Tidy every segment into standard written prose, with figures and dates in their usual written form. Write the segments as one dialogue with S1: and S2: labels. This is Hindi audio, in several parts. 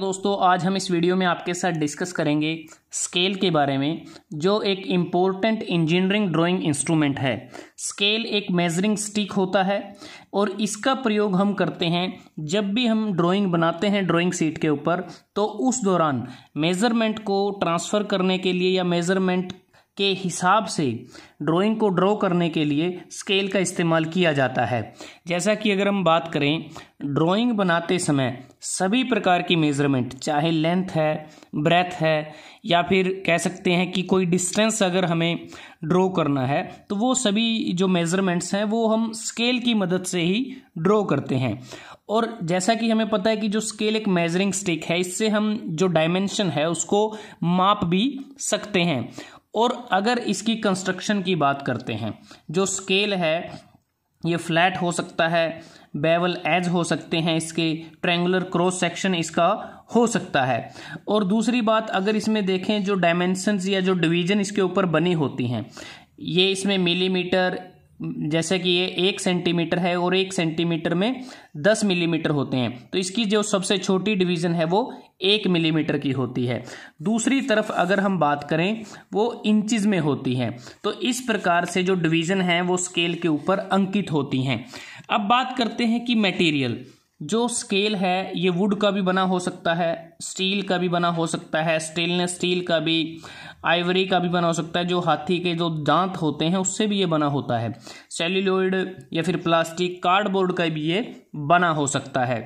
S1: दोस्तों, आज हम इस वीडियो में आपके साथ डिस्कस करेंगे स्केल के बारे में, जो एक इम्पोर्टेंट इंजीनियरिंग ड्राइंग इंस्ट्रूमेंट है। स्केल एक मेजरिंग स्टिक होता है और इसका प्रयोग हम करते हैं जब भी हम ड्राइंग बनाते हैं ड्राइंग शीट के ऊपर, तो उस दौरान मेज़रमेंट को ट्रांसफ़र करने के लिए या मेज़रमेंट के हिसाब से ड्राइंग को ड्रॉ करने के लिए स्केल का इस्तेमाल किया जाता है। जैसा कि अगर हम बात करें, ड्राइंग बनाते समय सभी प्रकार की मेज़रमेंट, चाहे लेंथ है, ब्रेथ है, या फिर कह सकते हैं कि कोई डिस्टेंस अगर हमें ड्रॉ करना है, तो वो सभी जो मेज़रमेंट्स हैं वो हम स्केल की मदद से ही ड्रॉ करते हैं। और जैसा कि हमें पता है कि जो स्केल एक मेजरिंग स्टिक है, इससे हम जो डायमेंशन है उसको माप भी सकते हैं। और अगर इसकी कंस्ट्रक्शन की बात करते हैं, जो स्केल है ये फ्लैट हो सकता है, बेवल एज हो सकते हैं, इसके ट्रायंगुलर क्रॉस सेक्शन इसका हो सकता है। और दूसरी बात, अगर इसमें देखें जो डायमेंशंस या जो डिवीजन इसके ऊपर बनी होती हैं, ये इसमें मिलीमीटर, जैसे कि ये 1 सेंटीमीटर है और 1 सेंटीमीटर में 10 मिलीमीटर होते हैं, तो इसकी जो सबसे छोटी डिवीज़न है वो 1 मिलीमीटर की होती है। दूसरी तरफ अगर हम बात करें, वो इंचेस में होती है। तो इस प्रकार से जो डिवीज़न है वो स्केल के ऊपर अंकित होती हैं। अब बात करते हैं कि मटेरियल, जो स्केल है ये वुड का भी बना हो सकता है, स्टील का भी बना हो सकता है, स्टेनलेस स्टील का भी, आइवरी का भी बना हो सकता है, जो हाथी के जो दांत होते हैं उससे भी ये बना होता है, सेल्यूलोइड या फिर प्लास्टिक, कार्डबोर्ड का भी ये बना हो सकता है।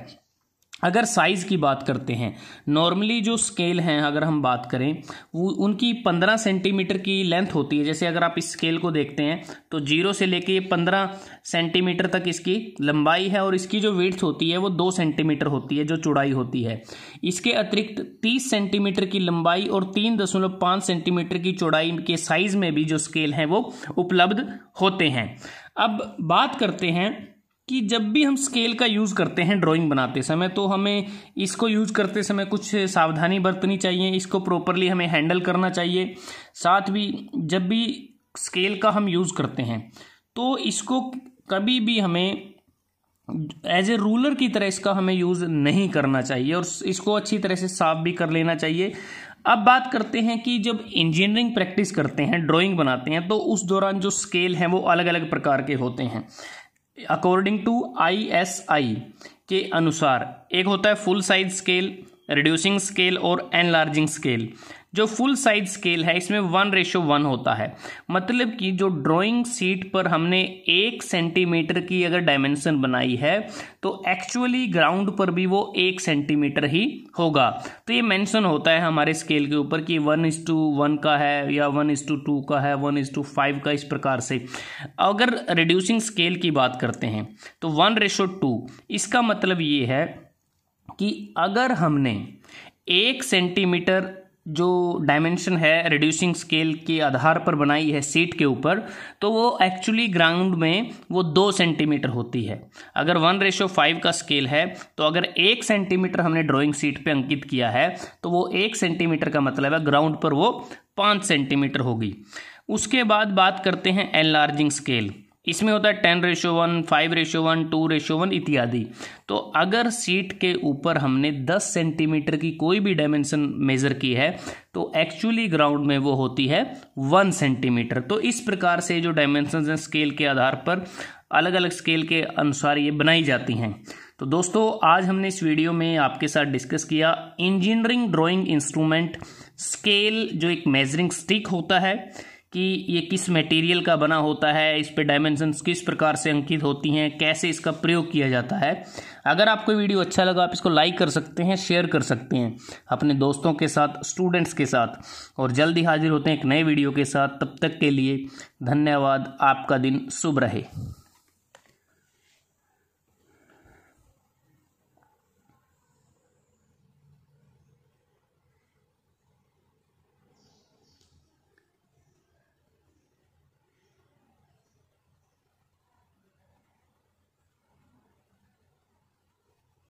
S1: अगर साइज़ की बात करते हैं, नॉर्मली जो स्केल हैं अगर हम बात करें, वो उनकी 15 सेंटीमीटर की लेंथ होती है। जैसे अगर आप इस स्केल को देखते हैं तो 0 से लेके 15 सेंटीमीटर तक इसकी लंबाई है, और इसकी जो विड्थ होती है वो 2 सेंटीमीटर होती है, जो चौड़ाई होती है। इसके अतिरिक्त 30 सेंटीमीटर की लंबाई और 3.5 सेंटीमीटर की चौड़ाई के साइज़ में भी जो स्केल हैं वो उपलब्ध होते हैं। अब बात करते हैं कि जब भी हम स्केल का यूज़ करते हैं ड्राइंग बनाते समय, तो हमें इसको यूज़ करते समय कुछ सावधानी बरतनी चाहिए, इसको प्रॉपरली हमें हैंडल करना चाहिए। साथ भी जब भी स्केल का हम यूज़ करते हैं तो इसको कभी भी हमें एज ए रूलर की तरह इसका हमें यूज़ नहीं करना चाहिए, और इसको अच्छी तरह से साफ भी कर लेना चाहिए। अब बात करते हैं कि जब इंजीनियरिंग प्रैक्टिस करते हैं, ड्राइंग बनाते हैं, तो उस दौरान जो स्केल हैं वो अलग अलग प्रकार के होते हैं। अकॉर्डिंग टू ISI के अनुसार एक होता है full size scale, reducing scale और एनलार्जिंग स्केल। जो फुल साइज स्केल है इसमें 1:1 होता है। मतलब कि जो ड्राइंग शीट पर हमने 1 सेंटीमीटर की अगर डायमेंशन बनाई है, तो एक्चुअली ग्राउंड पर भी वो 1 सेंटीमीटर ही होगा। तो ये मेंशन होता है हमारे स्केल के ऊपर कि 1:1 का है या 1:2 का है, 1:5 का, इस प्रकार से। अगर रिड्यूसिंग स्केल की बात करते हैं तो 1:2, इसका मतलब ये है कि अगर हमने 1 सेंटीमीटर जो डायमेंशन है रिड्यूसिंग स्केल के आधार पर बनाई है सीट के ऊपर, तो वो एक्चुअली ग्राउंड में वो 2 सेंटीमीटर होती है। अगर 1:5 का स्केल है, तो अगर 1 सेंटीमीटर हमने ड्राइंग सीट पे अंकित किया है, तो वो 1 सेंटीमीटर का मतलब है ग्राउंड पर वो 5 सेंटीमीटर होगी। उसके बाद बात करते हैं एनलार्जिंग स्केल। इसमें होता है 10:1, 5:1, 2:1 इत्यादि। तो अगर सीट के ऊपर हमने 10 सेंटीमीटर की कोई भी डायमेंशन मेज़र की है, तो एक्चुअली ग्राउंड में वो होती है 1 सेंटीमीटर। तो इस प्रकार से जो डायमेंशंस हैं स्केल के आधार पर अलग अलग स्केल के अनुसार ये बनाई जाती हैं। तो दोस्तों, आज हमने इस वीडियो में आपके साथ डिस्कस किया इंजीनियरिंग ड्राइंग इंस्ट्रूमेंट स्केल, जो एक मेजरिंग स्टिक होता है, कि ये किस मटेरियल का बना होता है, इस पे डायमेंशंस किस प्रकार से अंकित होती हैं, कैसे इसका प्रयोग किया जाता है। अगर आपको वीडियो अच्छा लगा, आप इसको लाइक कर सकते हैं, शेयर कर सकते हैं अपने दोस्तों के साथ, स्टूडेंट्स के साथ, और जल्दी हाजिर होते हैं एक नए वीडियो के साथ। तब तक के लिए धन्यवाद। आपका दिन शुभ रहे।